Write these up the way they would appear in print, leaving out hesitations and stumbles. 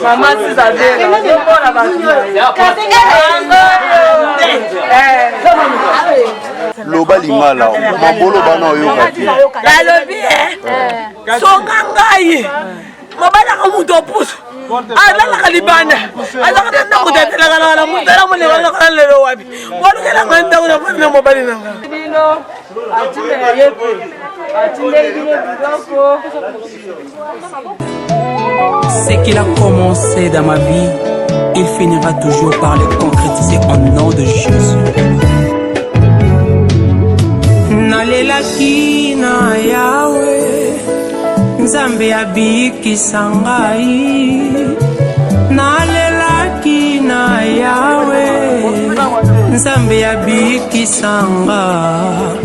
Maman, si ça vient, Loba lingala, mabolo bana oyokati. Lalobi songangai. Mabala ka muto puso. Ala ka libana. Ala ka tanda ko tetela kana mutala mo lewa ka lelo wabi. Walo kala nganta ko na pano mobali nanga. Dino atile yepe. Atile dino bidoko. Ce qu'il a commencé dans ma vie, il finira toujours par le concrétiser au nom de Jésus. Nalelaki na Yahweh, Nzambe abikisa ngai. Nalelaki na Yahweh, Nzambe abikisa ngai.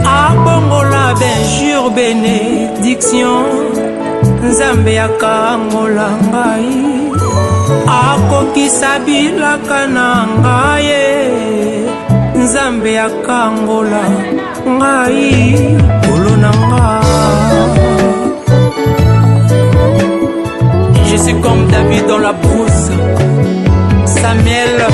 Abongola benjure bénédiction, Nzambe akangola ngai. Akokisa bilaka na ngai. Nzambe akangola ngai. Kolo na ngai. Je suis comme David dans la brousse. Samuel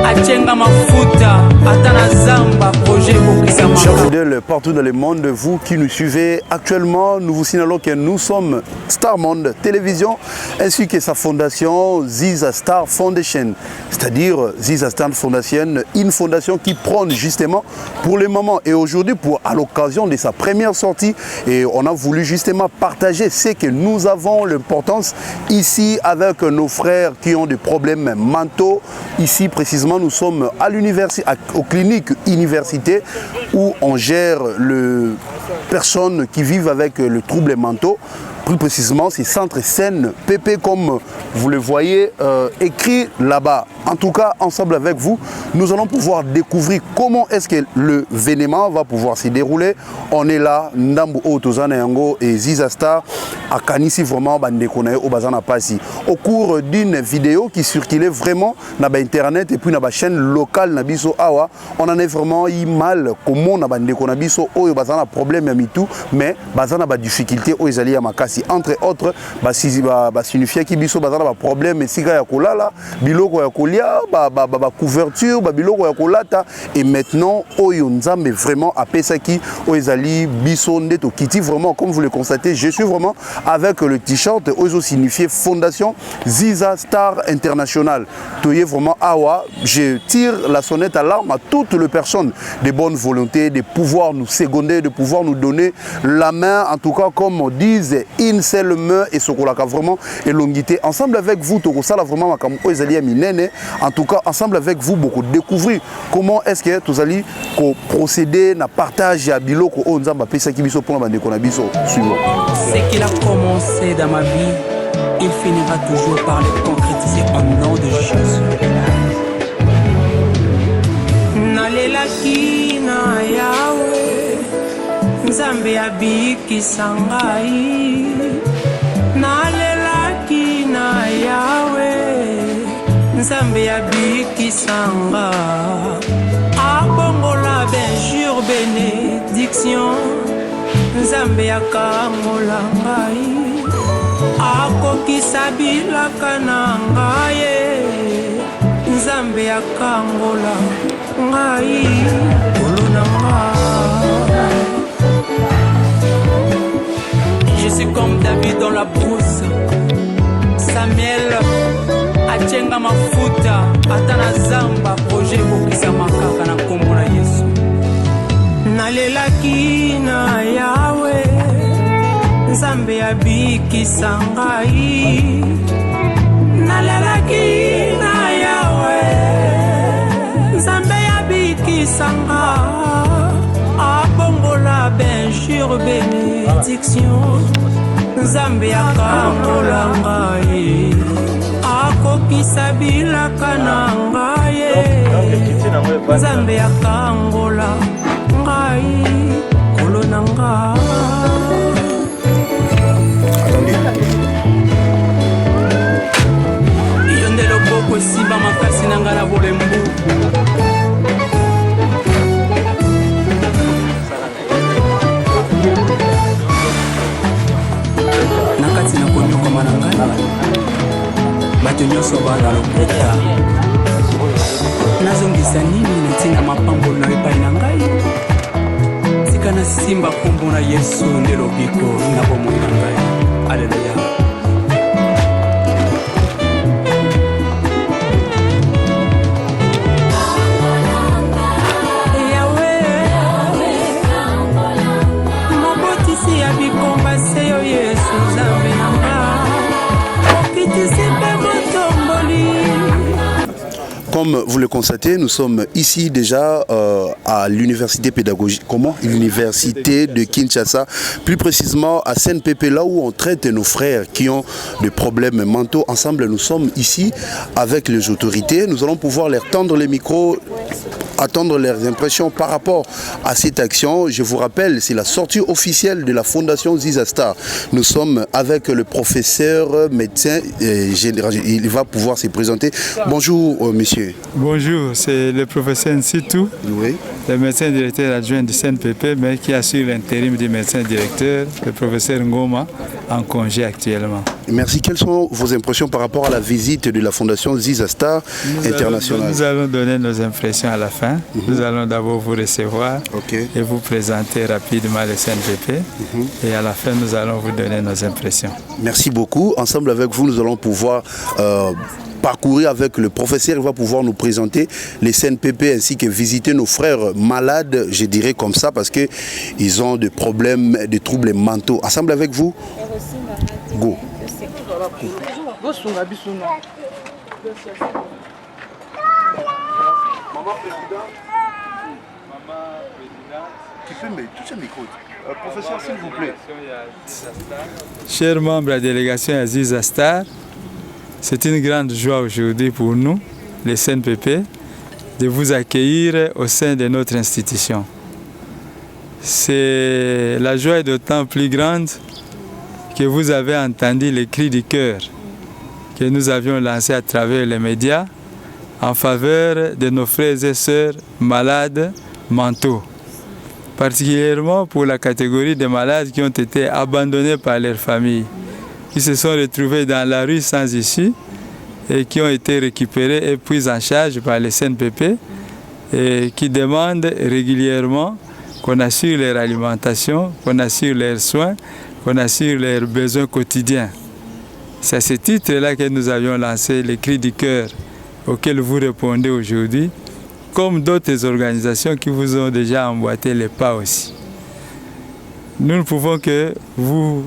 Achenga mafuta atana zamba projet bokisama. Chers fidèles partout dans le monde, vous qui nous suivez actuellement, nous vous signalons que nous sommes Star Monde Télévision ainsi que sa fondation Ziza Star Foundation, c'est-à-dire Ziza Star Foundation, une fondation qui prône justement pour le moment et aujourd'hui pour à l'occasion de sa première sortie, et on a voulu justement partager ce que nous avons l'importance ici avec nos frères qui ont des problèmes mentaux. Ici précisément nous sommes à l'université, aux cliniques université où on gère les personnes qui vivent avec le trouble mentaux. Plus précisément, c'est Centre Saine PP comme vous le voyez écrit là-bas. En tout cas, ensemble avec vous, nous allons pouvoir découvrir comment est-ce que le l'événement va pouvoir se dérouler. On est là, Ndambu Otozana Yango et Ziza Star, à Kanisi vraiment, Bandekone, au Bazana Passi. Au cours d'une vidéo qui circulait vraiment dans Internet et puis dans la chaîne locale Nabiso Awa, on en est vraiment eu mal. Comment on a Bandekone Biso, au Bazana problème à mitou, mais Bazana a difficulté au Ezali Yamakasi. Entre autres, signifie qu'il y a un problème, mais si il y a une couverture, et maintenant, mais vraiment à Pesaki, Oezali, Bissonde, Kiti, vraiment, comme vous le constatez, je suis vraiment avec le t-shirt, Ozo signifié Fondation Ziza Star International. Toye vraiment Awa, je tire la sonnette à l'alarme à toutes les personnes de bonne volonté, de pouvoir nous seconder, de pouvoir nous donner la main, en tout cas, comme on dit, une seule main et ce qu'on a vraiment élongité. Ensemble avec vous, vraiment, en tout cas, ensemble avec vous, beaucoup découvrir comment est-ce que vous allez procéder à partage à biloko on zamba pesa kibiso pour la biso suivant. Ce qu'il a commencé dans ma vie, il finira toujours par le concrétiser au nom de Jésus. Nalelaki na Yahweh, Nzambe abikisa ngai. Nalelaki na Yahweh, Nzambe abikisa ngai. Abongola benjure bénédiction, Nzambe akangola ngai. Akokisa bilaka na ngai. Nzambe akangola ngai. Kolo na ngai. Je suis comme David dans la brousse. Samuel Achenga mafuta atana zamba projet bokisama kaka na kombo na Yesu. Nalelaki na Yahweh, Nzambe abikisa ngai. Nalelaki na Yahweh, Nzambe abikisa ngai. Abongola benjure bénédiction, Nzambe akangola ngai. Akokisa bilaka na ngai. Nzambe akangola ngai. Kolo na ngai. Yonde loboko simba makasi na ngai na bolembu. Nakati na konyoka mananga. bato nyonso bana lopota nazongisa nini natinga mapambolo na epai na ngai tika nasimba kombo na yesu nde lobiko na bomoi na ngai. Alleluya. Comme vous le constatez, nous sommes ici déjà à l'université pédagogique, l'université de Kinshasa, plus précisément à Saint-Pépé, là où on traite nos frères qui ont des problèmes mentaux. Ensemble, nous sommes ici avec les autorités. Nous allons pouvoir leur tendre les micros, attendre leurs impressions par rapport à cette action. Je vous rappelle, c'est la sortie officielle de la fondation Ziza Star. Nous sommes avec le professeur médecin général. Il va pouvoir se présenter. Bonjour, monsieur. Bonjour, c'est le professeur Nsitou, oui. Le médecin directeur adjoint du CNPP, mais qui assure l'intérim du médecin directeur, le professeur Ngoma, en congé actuellement. Merci. Quelles sont vos impressions par rapport à la visite de la fondation Ziza Star internationale? Nous allons donner nos impressions à la fin. Nous allons d'abord vous recevoir et vous présenter rapidement le CNPP. Et à la fin, nous allons vous donner nos impressions. Merci beaucoup. Ensemble avec vous, nous allons pouvoir parcourir avec le professeur. Il va pouvoir nous présenter les CNPP ainsi que visiter nos frères malades, je dirais comme ça, parce qu'ils ont des problèmes, des troubles mentaux. Ensemble avec vous, go. Professeur, s'il vous plaît. Chers membres de la délégation Aziz Astar, c'est une grande joie aujourd'hui pour nous, les CNPP, de vous accueillir au sein de notre institution. La joie est d'autant plus grande que vous avez entendu les cris du cœur que nous avions lancés à travers les médias en faveur de nos frères et sœurs malades mentaux, particulièrement pour la catégorie des malades qui ont été abandonnés par leurs familles, qui se sont retrouvés dans la rue sans issue et qui ont été récupérés et pris en charge par les CNPP et qui demandent régulièrement qu'on assure leur alimentation, qu'on assure leurs soins, qu'on assure leurs besoins quotidiens. C'est à ce titre-là que nous avions lancé les cris du cœur auxquels vous répondez aujourd'hui, comme d'autres organisations qui vous ont déjà emboîté les pas aussi. Nous ne pouvons que vous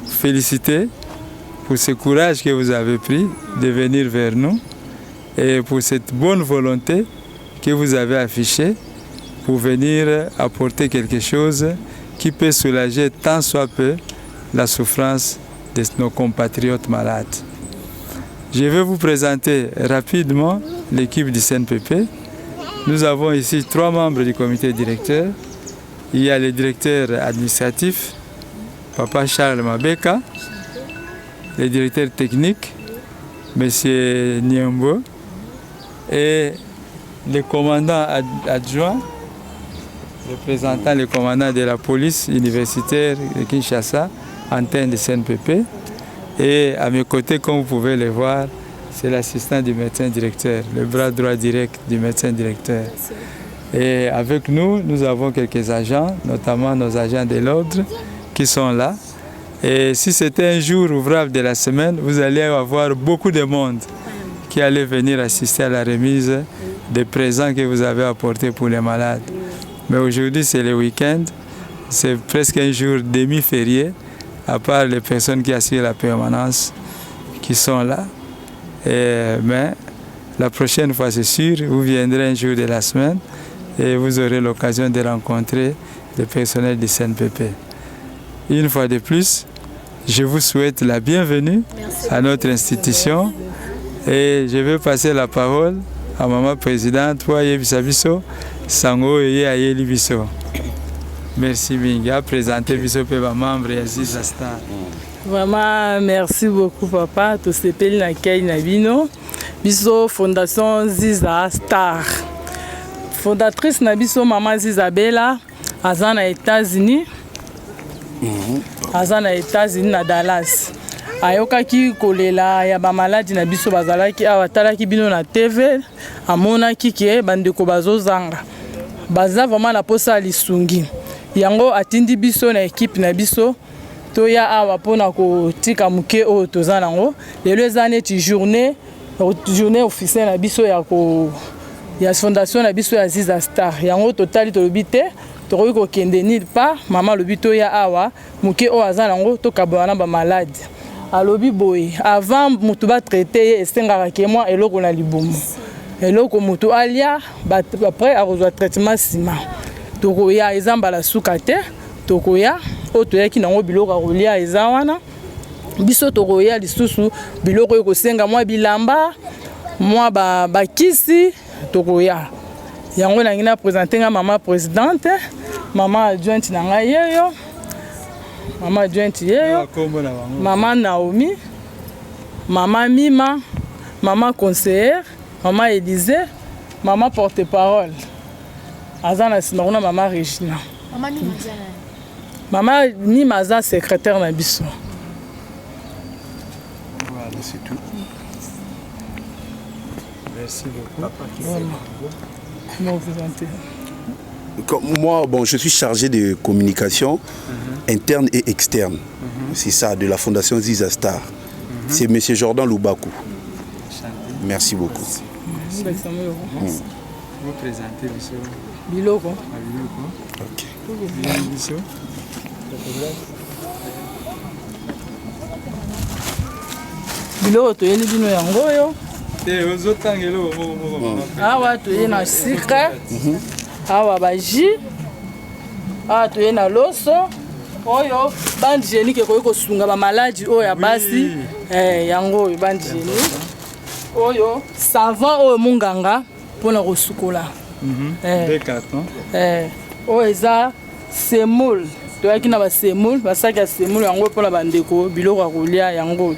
féliciter pour ce courage que vous avez pris de venir vers nous et pour cette bonne volonté que vous avez affichée pour venir apporter quelque chose qui peut soulager tant soit peu la souffrance de nos compatriotes malades. Je vais vous présenter rapidement l'équipe du CNPP. Nous avons ici 3 membres du comité directeur. Il y a le directeur administratif, Papa Charles Mabeka, le directeur technique, M. Niambo, et le commandant adjoint, représentant le commandant de la police universitaire de Kinshasa, antenne de CNPP. Et à mes côtés, comme vous pouvez le voir, c'est l'assistant du médecin directeur, le bras droit direct du médecin directeur. Et avec nous, nous avons quelques agents, notamment nos agents de l'ordre, qui sont là. Et si c'était un jour ouvrable de la semaine, vous allez avoir beaucoup de monde qui allait venir assister à la remise des présents que vous avez apportés pour les malades. Mais aujourd'hui, c'est le week-end, c'est presque un jour demi-férié, à part les personnes qui assurent la permanence qui sont là. Mais la prochaine fois, c'est sûr, vous viendrez un jour de la semaine et vous aurez l'occasion de rencontrer le personnel du CNPP. Une fois de plus, je vous souhaite la bienvenue à notre institution et je vais passer la parole à Maman Présidente pour Yebisabiso, Sango et Ayeli Biso. Merci Minga, présenter Biso Peba membre et Aziz Astar. Vraiment, merci beaucoup papa. Tout ce pays na kei na bino. Biso Fondation Ziza Star. Fondatrice na biso Maman Zizabela, azana États-Unis. Azana États-Unis na Dallas. ayokaki kolela ya bamaladi na biso bazalaki awa atalaki bino na TV amonaki ke bandeko bazozanga baza vraiment na posa ya lisungi yango atindi biso na ekipe na biso toya awa mpona kotika moke oyo toza nango lelo eza neti journée officielle na biso ya fondation na biso ya Ziza Star yango totali tolobi te tokoki kokende nulle part mama alobi toya awa moke oyo aza nango tokabola na bamaladi alobi boye avant motu batraite ye esengaka ke mwa eloko na libumu eloko motu alia après akozwa traitement nsima tokoya eza mbala suka te tokoya oyo toyaki nango biloko akolia eza wana biso tokoya lisusu biloko oyo kosenga mwa bilamba mwa bakisi tokoya yango nangi na présente nga mama présidente mama adjointe na ngai yeyo mama adjointe yeyo mama Naomi mama Mima mama conseillère mama Élysée mama porte-parole aza na nsima kuna mama Regina mama Mima aza secrétaire na biso. Voilà, c'est tout. Merci beaucoup. Moi, bon, je suis chargé de communication interne et externe. C'est ça, de la fondation Ziza Star. C'est M. Jordan Loubakou. Merci beaucoup. Vous présentez Biloko. Ok. Biloko toyeli bino yango oyo awa toye na sucre awa baji awa toye na loso oyo bande génique ekoki kosunga bamaladi oyo ya basi yango oyo bande génique oyo savon oyo munganga mpona kosukola oyo eza semoule toyaki na basemoule basaki ya semoule yango mpona bandeko biloko ya kolia yango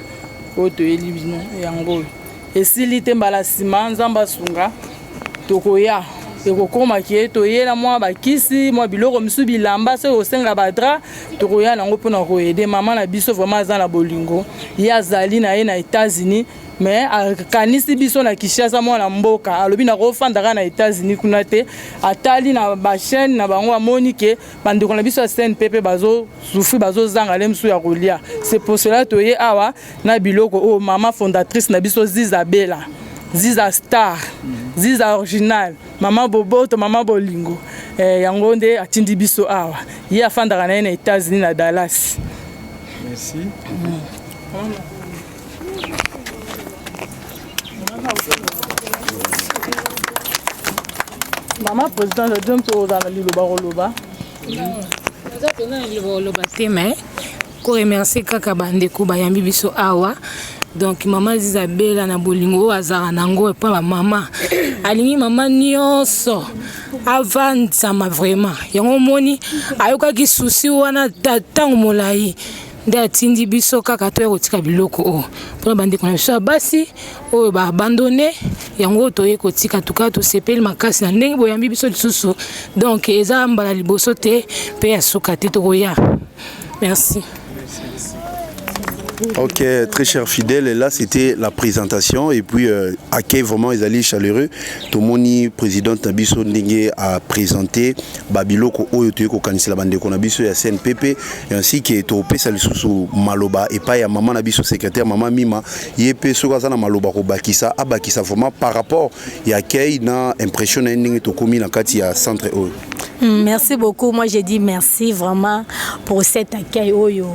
oyo toyeli bino yango esili te mbala nsima nzambe asunga tokoya ekokomaki ye toyela mwa bakisi mwa biloko misu bilamba soki osenga badra tokoya nango mpona koyede mama na biso vraiment aza na bolingo ye azali na ye na États-Unis mais akanisi biso na Kinshasa mwana mboka alobi na kofandaka na États-Unis kuna te atali na bachaîne na bango amoni ke bandeko na biso ya CNPP bazosufri bazozanga le misu ya kolia. C'est pour cela toye awa na biloko oyo mama fondatrice na biso Ziza Bella Ziza Star Ziza original mama boboto mama bolingo yango nde atindi biso awa ye afandaka na ye na États-Unis na Dallas. Merci. Maman présidente de Dieu to dans liloba roloba. Za pena liloba te mais ko remercier kaka bandeko bayambi biso awa. Donc maman Ziza Bella na bolingo azara nango et pas maman. Alingi maman nyonso avant ça m'a vraiment. Yango moni ayoka ki souci wana tango molai. Nde atindi biso kaka to kotika biloko o mpona bandeko na biso basi oyo baabandone yango toye kotika tuka tosepeli makasi na ndenge boyambi biso lisusu donc eza mbala liboso te mpe ya suka te tokoya. Merci. Ok, très chers fidèles, là c'était la présentation et puis accueil vraiment les alliés chaleureux. Tomoni président Nabiso Ndenge a présenté Babiloko Oyotoyoko Kanisela Bandeko Nabiso ya CNPP ainsi que Topé Salisusu Maloba et pas ya maman Nabiso secrétaire maman Mima Yepe Sokazana Maloba Robakisa Abakisa vraiment par rapport ya accueil na impression na Ndenge Tokomi na kati ya centre Oyo. Merci beaucoup, moi j'ai dit merci vraiment pour cet accueil Oyo.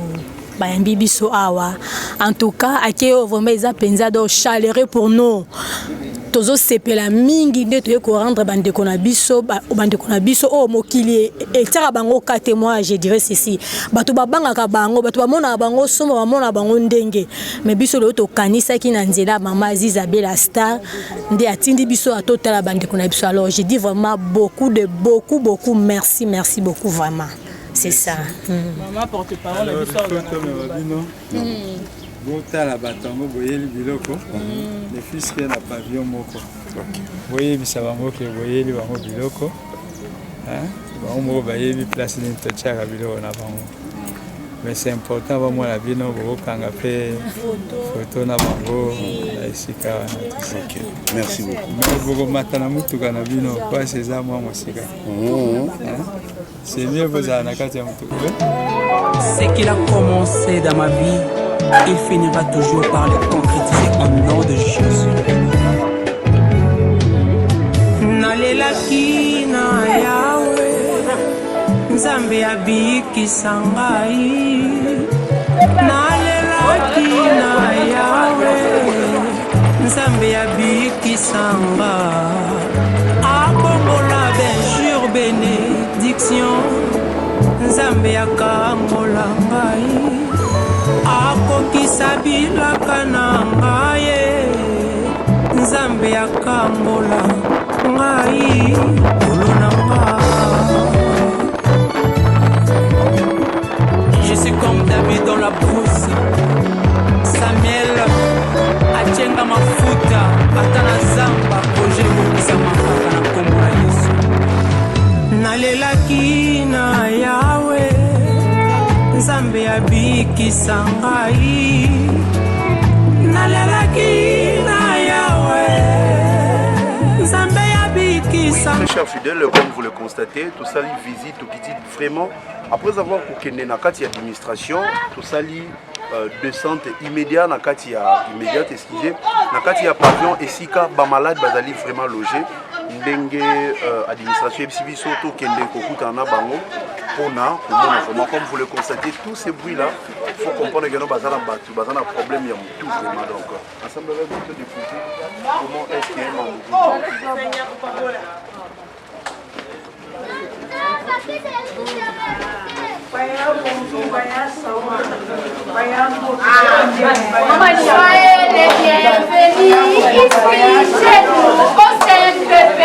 Bayambi biso awa. En tout cas, akeo vraiment eza penza do chaleureux pour nous. Tozo sepela mingi nde toye ko rendre bandeko na biso o mokili et tara bango ka témoin je dirais ceci. Bato babanga ka bango, bato bamona bango somo bamona bango ndenge. Mais biso lo to kanisa ki na nzela mama Ziza Bella Star nde atindi biso a totala bandeko na biso. Alors je dis vraiment beaucoup merci beaucoup vraiment. C'est ça. Maman porte-parole la biso. Bota la batango boyeli biloko. Le fils qui est na pavillon moko. Boyeli bisabango ke boyeli bango biloko. Hein? Bango mo bayebi place ni tochaka biloko na bango. mais c'est important vraiment la vie non bokanga pe photo na bango esika Ok, merci beaucoup. mais boko matana mutuka na bino kwa seza mwa mosika c'est mieux vous à na kati ya mutuka. Ce qu'il a commencé dans ma vie, il finira toujours par le concrétiser au nom de Jésus. Nalelaki na Yahweh, Nzambe abikisa ngai. Nalelaki na Yahweh, Nzambe abikisa ngai. Akomola benjure bénédiction, Nzambe akambola ngai. Akokisa bilaka na ngai, Nzambe akambola ngai. Kolo na ngai. Je suis comme David dans la brousse. Samuel achenga mafuta atana zamba projet kokisa makaka na kombo na Yesu. Nalelaki na Yahweh, Nzambe abikisa ngai. Nalelaki na Yahweh, Nzambe abikisa. Mes chers fidèles, comme vous le constatez, tout ça visite tout petit vraiment. Après avoir kende na kati ya administration, tout ça descente immédiate na kati ya immédiate excusez, na kati ya pavillon esika ba malade bazali vraiment logé. Ndenge administration biso to kende kokuta na bango pona komona vraiment comme vous le constatez tous ces bruits là, il faut comprendre que nous bazana batu bazana problème ya mutu vraiment donc ensemble avec vous de comment est-ce qu'il y a soyez les bienvenus ici chez nous au CPPOR.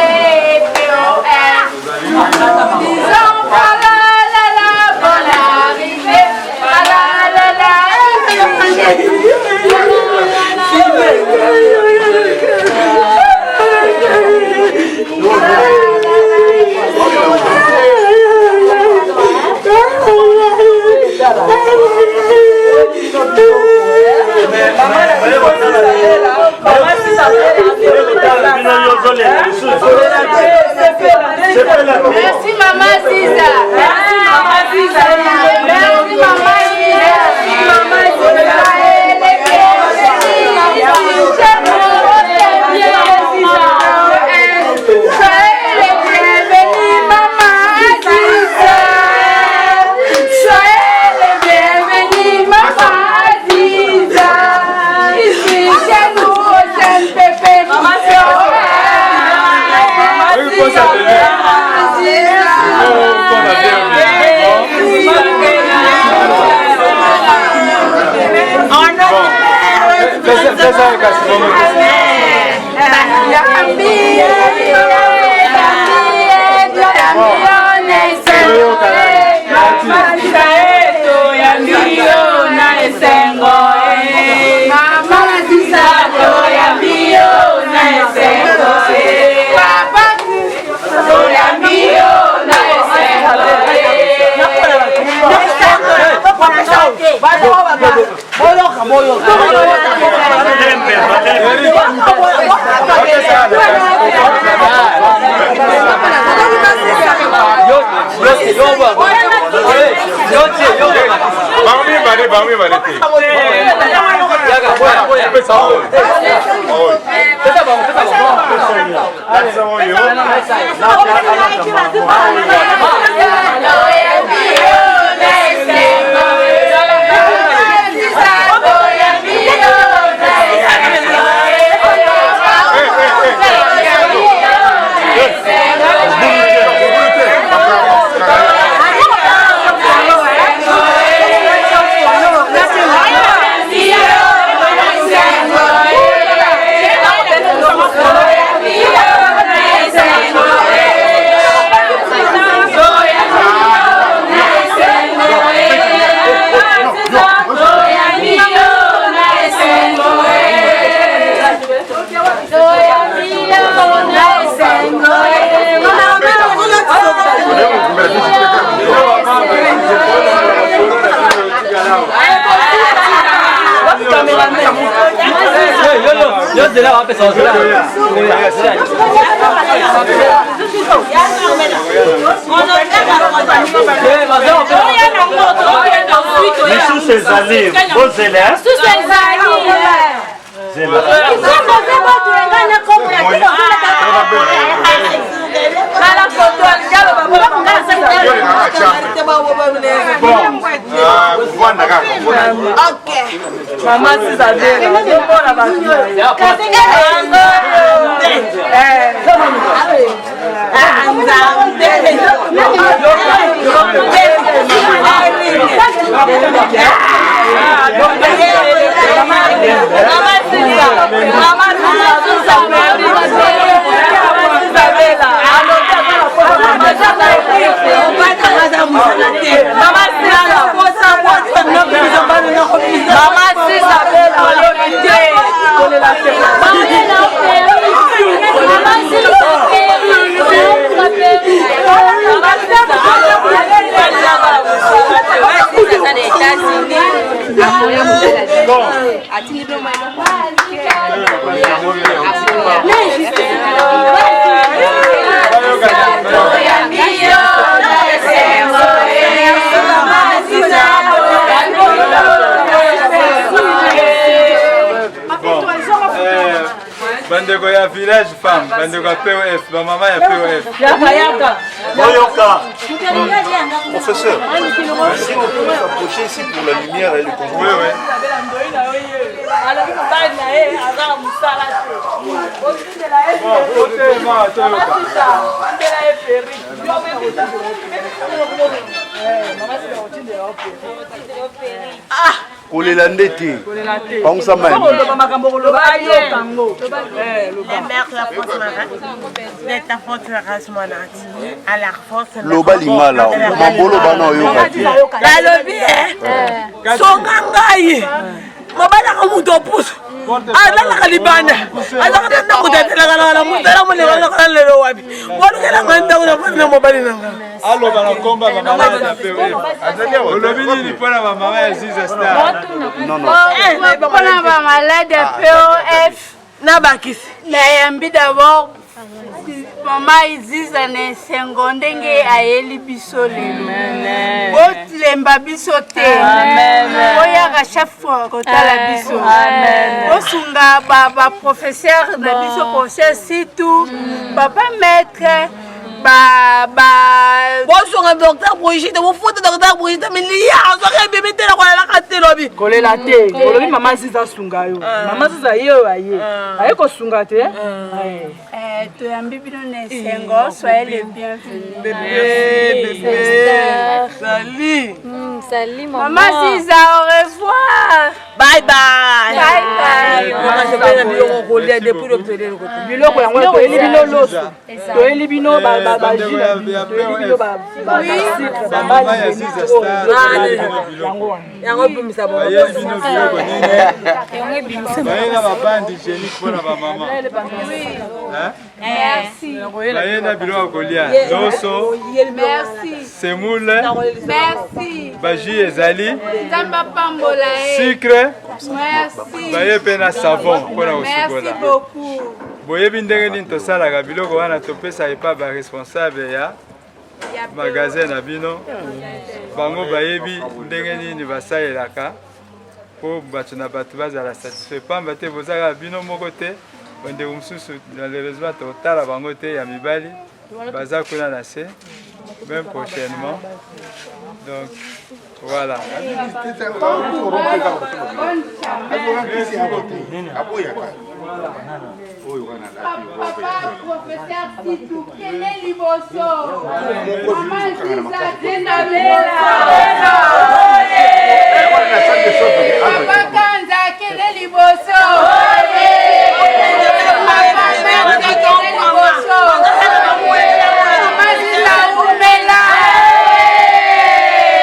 Disons voilà la bonne arrivée, voilà la chez nous. Merci maman Ziza. Merci maman Ziza. Merci maman Bandeko ya village femme, bandeko ya POF, ba maman ya POF. Professeur, si on peut s'approcher ici pour la lumière et le contrôle. Oui, oui. Kolela ndete. Pang sama. Loba lingala, mambolo bana oyokati. La lobi songa ngai. Mabala ka muto puso. Ala ka libana. Ala ka tanda ko tetela kana mutela mo le kana lelo wapi. Walo kala nganda ko na fana mobali nanga. Alo bana komba ba mama ya POF. Olobi ni pona ba mama ya Ziza Star. Non non. Pona ba malade POF Na bakisi. na yambi d'abord mama Iziza na sengo ndenge ayeli biso lelo bolemba biso te oyaka chaque fois kotala biso osunga baprofesseur na biso conseil surtout papa maître bosonga docteur Brigitte bofuta docteur Brigitte miliya soka bébé te la kolela ka te lobi kolela te kolobi mama Ziza sunga yo mama Ziza yo aye ko sunga te toyambi bino na sengo soyez les bienvenus bébé salut Salut maman Ziza au revoir bye bye bye je vais na biloko kolia depuis le télé le côté biloko yango toyeli bino loso toyeli bino Bandeko ya POF. Ba mama ya Ziza Star. yango bimisa bo Bayeli bino biloko nini. Bayela mabandi hygiénique pona ba mama. merci Bayela biloko kolia. Loso, merci semoule, merci baji ezali, Nzamba pambola sucre, merci baye pe na savon pona merci kosukola. beaucoup Boyebi ndenge nini tosalaka biloko wana topesa epa ba responsable ya magasin na bino. Bango bayebi ndenge nini basalelaka po bato na bato bazala satisfait. Pamba te bozaka bino moko te ondeko mosusu malheureusement totala bango te ya mibali baza kuna na se même prochainement. Donc voilà. Papa, professeur Sitou, quel est Liboso? Maman Ziza, Zenda Bella. Papa Kanza, quel est Liboso? Papa Mère, quel est Liboso? Maman Ziza, Oumela.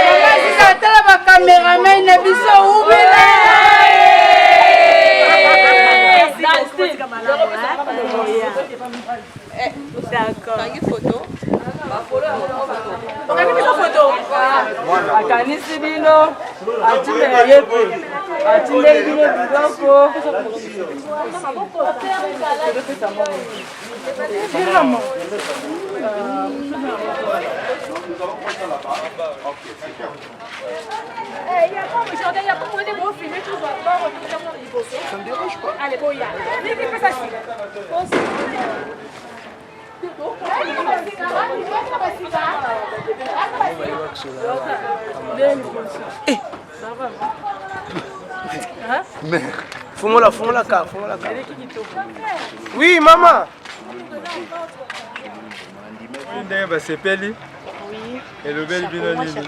Maman Ziza, tala ba caméraman na biso Oumela. akanisi bino atimela ye pe atindeli bino biloko Il y a pas aujourd'hui, il y a pas moyen de vous filmer tout ça. Ça me dérange pas. Allez, bon, il y a. Qui fait ça ici? Fumola ka. Oui, maman. ndenge basepeli elobeli bino nini?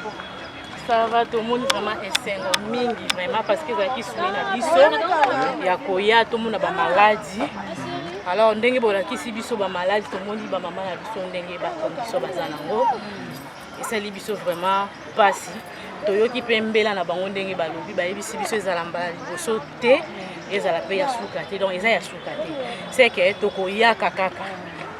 Ça va, tout le monde vraiment esengo mingi vraiment parce que ezalaki suli na biso ya koya tout le monde a maladie. Alors ndenge bolakisi biso maladie tout le monde ba mama na biso ndenge ba condition baza nango esali biso vraiment pasi toyoki mpe mbela na bango ndenge balobi bayebisi biso ezala mbala liboso te ezala mpe ya suka te donc eza ya suka te c'est que tokoyaka kaka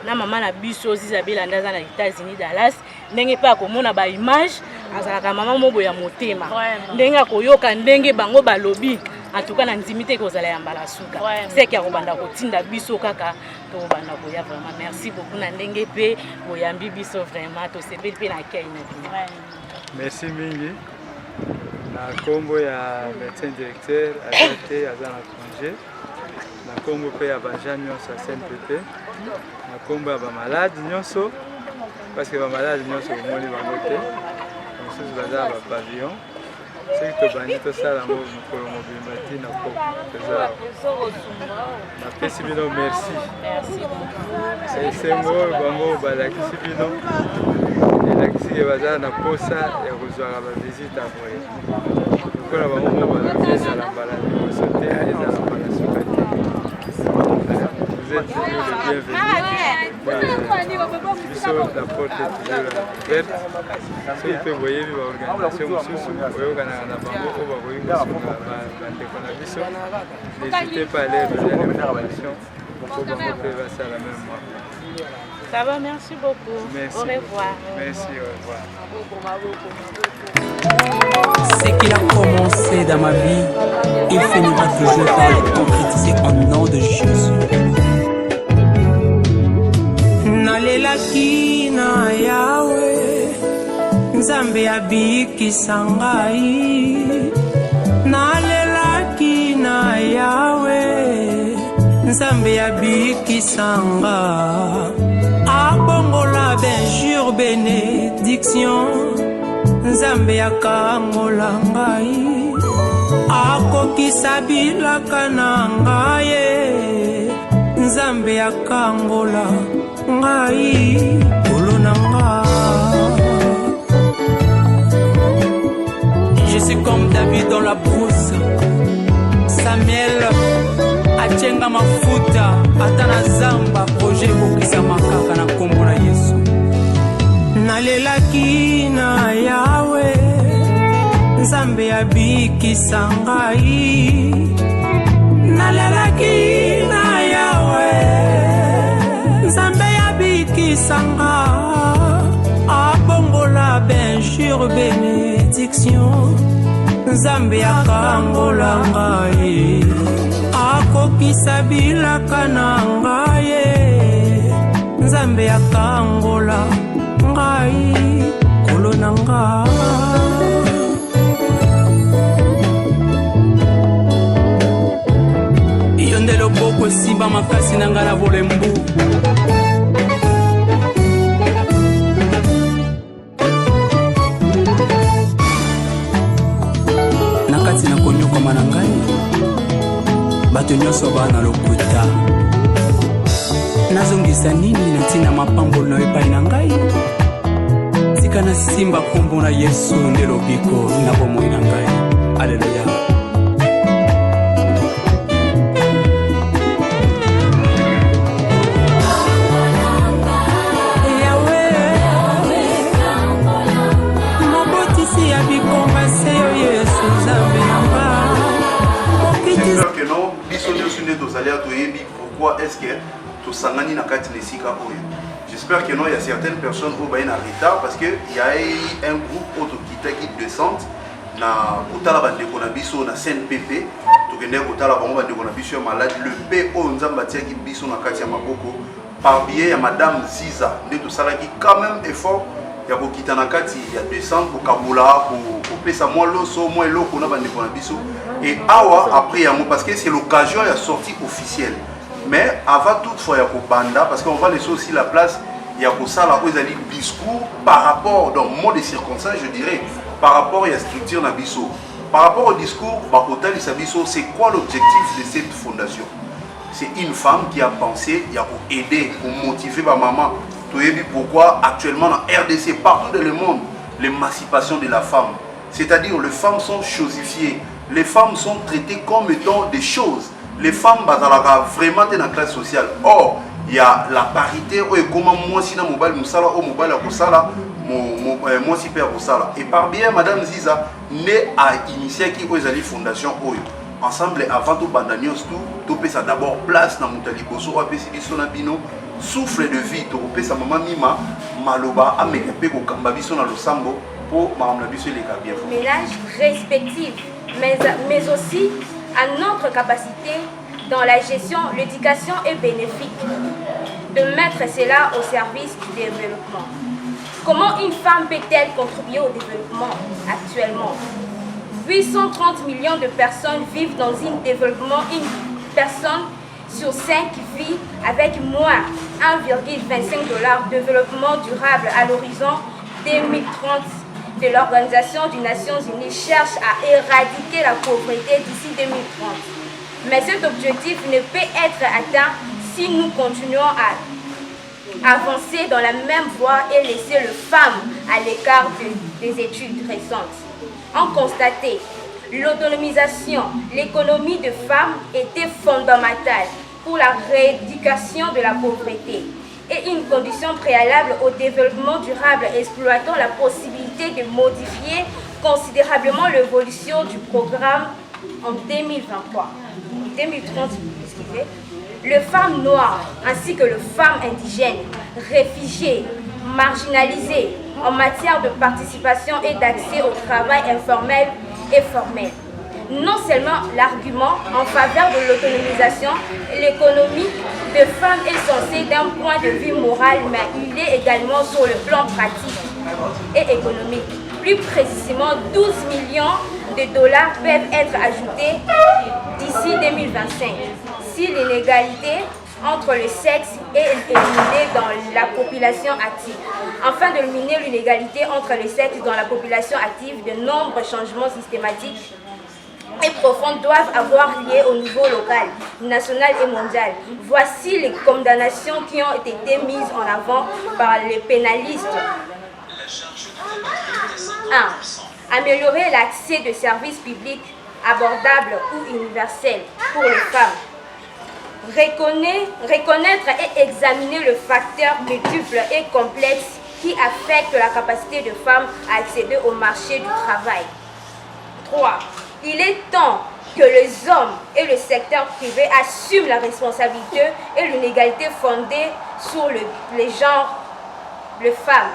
na mama na biso Isabelle ndaza na États-Unis Dallas ndenge pa komona ba image azalaka mama mobo ya motema ndenge akoyoka ndenge bango balobi en tout cas na nzimite kozala ya mbala suka c'est que akobanda kotinda biso kaka tobanda koya vraiment merci beaucoup na ndenge pe boyambi biso vraiment to sepeli pe na kei na merci mingi na kombo ya médecin directeur azate aza na congé na kombo pe ya banja nyonso ya CNPP na kombo ya bamalade nyonso parce que bamalade nyonso omoni bango te mosusu baza ba pavillon soki tobandi tosala yango mokolo mobimba ntina eza napesi bino merci esengo bango balakisi bino elakisi ke baza na posa ya kozwaka bavisite apoye lokola bango mo balobi ezala mbala liboso te ezala mbala suka te. Vous êtes toujours le bienvenu. Biso la porte est toujours ouverte. Soki mpe boyebi baorganisation mosusu oyokanaka na bango oyo bakoki kosunga bandeko na biso n'hésitez pas à aller donner l'information po bango mpe basala même moi. Ça va, merci beaucoup. Merci. Au revoir. Merci, au revoir. Ce qu'il a commencé dans ma vie, il finira toujours par le concrétiser au nom de Jésus. Nalelaki na Yahweh, Nzambe abikisa ngai. Nalelaki na Yahweh, Nzambe abikisa ngai. Abongola benjure bénédiction Nzambe akangola ngai akokisa bilaka na ngai Nzambe akangola ngai kolo na ngai. Je suis comme David dans la brousse, Samuel achenga mafuta atana zamba projet kokisa makaka na kombo na Yesu. Nalelaki na Yahweh, Nzambe abikisa ngai. Nalelaki na Yahweh, Nzambe abikisa ngai. Abongola benjure bénédiction Nzambe akangola ngai. Akokisa bilaka na ngai Nzambe akangola ngai kolo na ngai. Yonde loboko simba makasi na ngai na volembu nakati na konyokoma na ngai bato nyonso bana lokuta nazongisa nini na ntina mapambolo na epai na ngai tika na simba kombo na Yesu nde lobiko na bomoi na ngai. Alleluya. Mobotisi ya bikomba seyo Yesu Nzambe na ngai. J'espère que non, bisonné sur les dos aléas pourquoi est-ce que tout sangani na kati nesika oyo. J'espère que non, il y a certaines personnes qui sont en retard parce que il y a un groupe auto qui descend na kotala bandeko na biso na CNPP tokende kotala bango bandeko na biso ya malade le pe oyo nzambe atiaki biso na kati ya maboko par biais ya madame Ziza nde tosalaki quand même effort ya kokita na kati ya décembre kokabola kopesa mwa loso mwa eloko na bandeko na biso et awa après yango parce que c'est l'occasion ya sortie officielle mais avant toutefois ya kobanda parce qu'on va laisser aussi la place ya kosala oyo ezali discours par rapport dans mode de circonstance je dirais par rapport à la structure na biso par rapport au discours bakotalisa biso c'est quoi l'objectif de cette fondation. C'est une femme qui a pensé il y a pour aider pour motiver ma maman. Tu sais pourquoi actuellement dans RDC partout dans le monde l'émancipation de la femme, c'est-à-dire les femmes sont chosifiées, les femmes sont traitées comme étant des choses, les femmes bazalaka vraiment dans la classe sociale. Or il y a la parité et comment moi si dans mobile musala au mobile à kosala moi si père kosala et par bien madame Ziza né à initier qui aux fondation oyo ensemble avant tout bandanios tout peut ça d'abord place dans mutali boso apesi biso na bino souffle de vie to peut ça maman mima maloba amekepe ko kamba biso na losambo pour madame la biso les bien ménage respectif mais aussi à notre capacité dans la gestion, l'éducation est bénéfique de mettre cela au service du développement. Comment une femme peut-elle contribuer au développement actuellement? 830 millions de personnes vivent dans un développement, une personne sur 5 vit avec moins 1,25 $ développement durable à l'horizon 2030 de l'Organisation des Nations Unies cherche à éradiquer la pauvreté d'ici 2030. Mais cet objectif ne peut être atteint si nous continuons à avancer dans la même voie et laisser les femmes à l'écart des études récentes. On constatait l'autonomisation, l'économie de femmes était fondamentale pour la rééducation de la pauvreté et une condition préalable au développement durable exploitant la possibilité de modifier considérablement l'évolution du programme en 2023. 2030, les femmes noires ainsi que les femmes indigènes, réfugiées, marginalisées en matière de participation et d'accès au travail informel et formel. Non seulement l'argument en faveur de l'autonomisation et l'économie de femmes est censé d'un point de vue moral, mais il est également sur le plan pratique et économique. Plus précisément, 12 millions de dollars peuvent être ajoutés d'ici 2025 si l'inégalité entre les sexes est éliminée dans la population active. Afin d'éliminer l'inégalité entre les sexes dans la population active, de nombreux changements systématiques et profonds doivent avoir lieu au niveau local, national et mondial. Voici les condamnations qui ont été mises en avant par les pénalistes. 1. Améliorer l'accès de services publics abordables ou universels pour les femmes. Reconnaître et examiner le facteur multiple et complexe qui affecte la capacité de femmes à accéder au marché du travail. 3. Il est temps que les hommes et le secteur privé assument la responsabilité et l'inégalité fondée sur les genres, les femmes.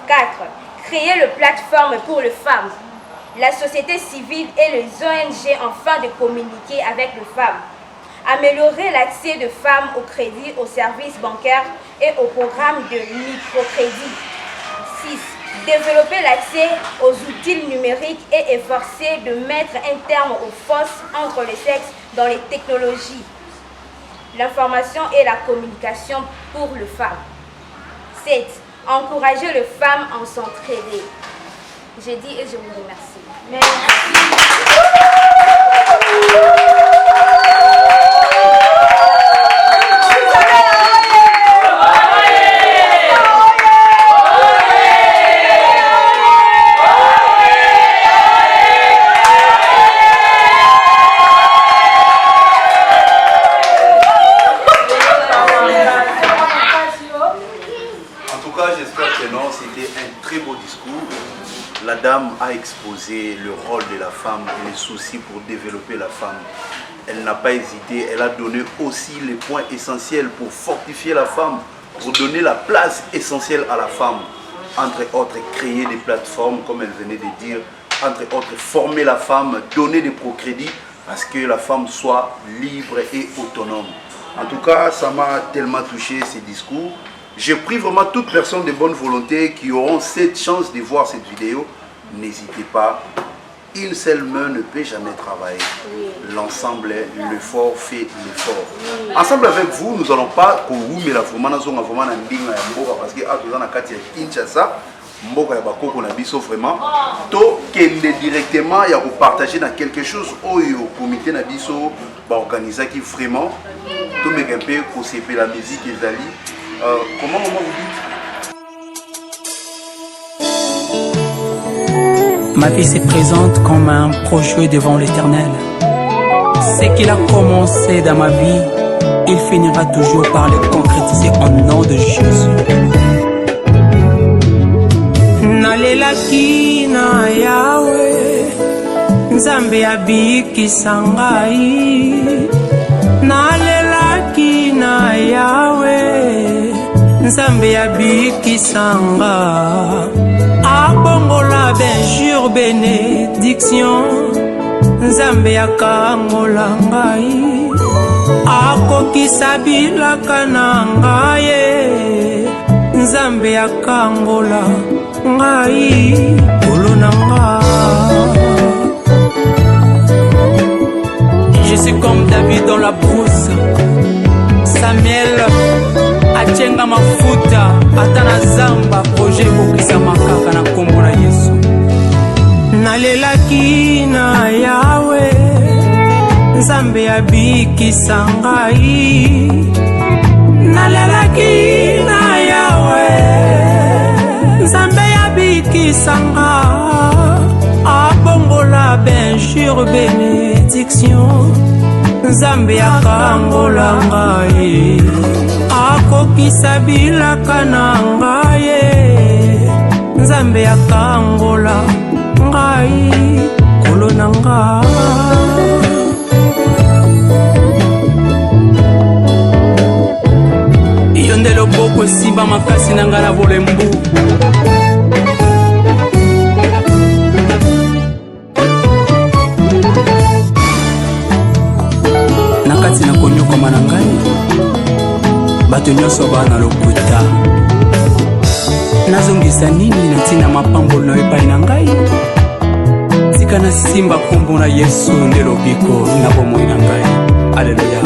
4. Créer une plateforme pour les femmes, la société civile et les ONG afin de communiquer avec les femmes. Améliorer l'accès des femmes au crédit, aux services bancaires et aux programmes de microcrédit. 6. Développer l'accès aux outils numériques et efforcer de mettre un terme aux fausses entre les sexes dans les technologies, l'information et la communication pour les femmes. 7. Encourager les femmes à s'entraider. J'ai dit et je vous remercie. Merci. La dame a exposé le rôle de la femme et les soucis pour développer la femme. Elle n'a pas hésité, elle a donné aussi les points essentiels pour fortifier la femme, pour donner la place essentielle à la femme. Entre autres, créer des plateformes, comme elle venait de dire, entre autres, former la femme, donner des procrédits, parce que la femme soit libre et autonome. En tout cas, ça m'a tellement touché ces discours. Je prie vraiment toute personne de bonne volonté qui auront cette chance de voir cette vidéo, n'hésitez pas. Une seule main ne peut jamais travailler. L'ensemble, l'effort fait l'effort. Ensemble avec vous, nous n'allons pas mais la parce que Kinshasa, mboka ya bakoko na biso vraiment to kende directement ya ko partager dans quelque chose oyo comité na biso ba organiser qui vraiment to meka un peu ko sepe la musique ezali comment vous dites? Ma vie se présente comme un projet devant l'Éternel. Ce qu'il a commencé dans ma vie, il finira toujours par le concrétiser au nom de Jésus. Nalelaki na Yahweh, Nzambe abikisa ngai. Nalelaki na Yahweh, Nzambe abikisa ngai. Abongola benjure bénédiction, Nzambe akangola ngai. Akokisa bilaka na ngai, Nzambe akangola ngai. Kolonanga, je suis comme David dans la brousse. Samuel achenga mafuta atana zamba projet kokisa makaka na kombo na Yesu. Nalelaki na Yahweh, Nzambe abikisa ngai. Nalelaki na Yahweh, Nzambe abikisa ngai. Abongola benjure bénédiction, Nzambe akangola ngai. Akokisa bilaka na ngai, Nzambe akangola ngai. Kolo na ngai, yonde loboko esimba makasi na ngai na bolembu. Nakati na konyokoma na ngai, bato nyonso bana lokuta. Nazongisa nini na ntina mapambolo na epai na ngai? Tika na simba kombo na Yesu nde lobiko na bomoi na ngai. Alleluya.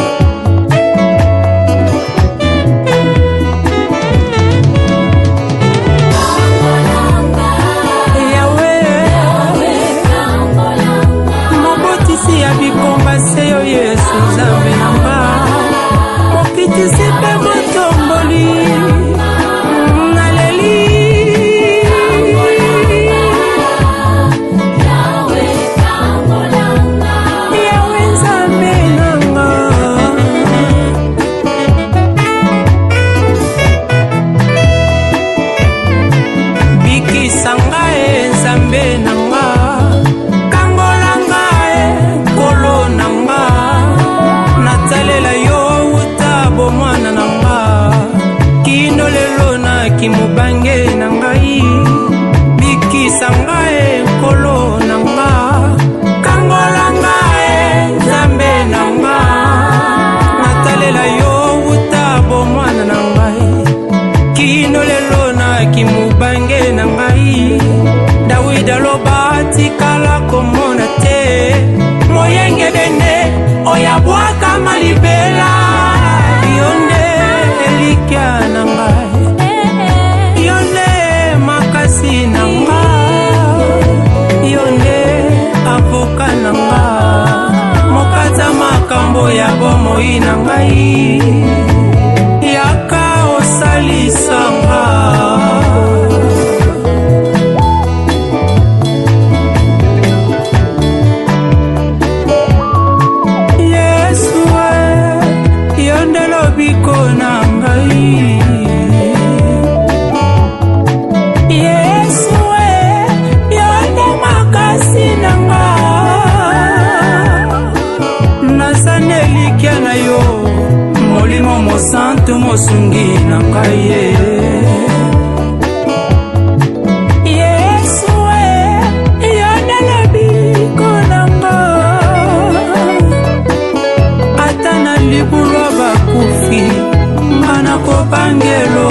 Mobotisi ya bikomba seyo Yesu Nzambe na ngai. Mokitisi pe motomboli naleli. Yawe Nzambe na ngai. Bikisa ngai Nzambe na ngai. Kangola ngai Nkolo na ngai. Natalela yo mwana na nga, kino lelo na kimubange na ngai. Bikisa ngai Nkolo na nga. Kangola ngai Nzambe na nga. Natalela yo utabo mwana na ngai, kino lelo na kimubange na ngai. Dawida loba tikala komona te, moyenge bene oyabwaka malibela. Yonde elikia na ngai, yonde makasi na ngai, yonde avoka na ngai. Mokata makambo ya bomoi na ngai, yaka osalisa ngai. Santo mosungi na ngai. Yesu yonde mapangelo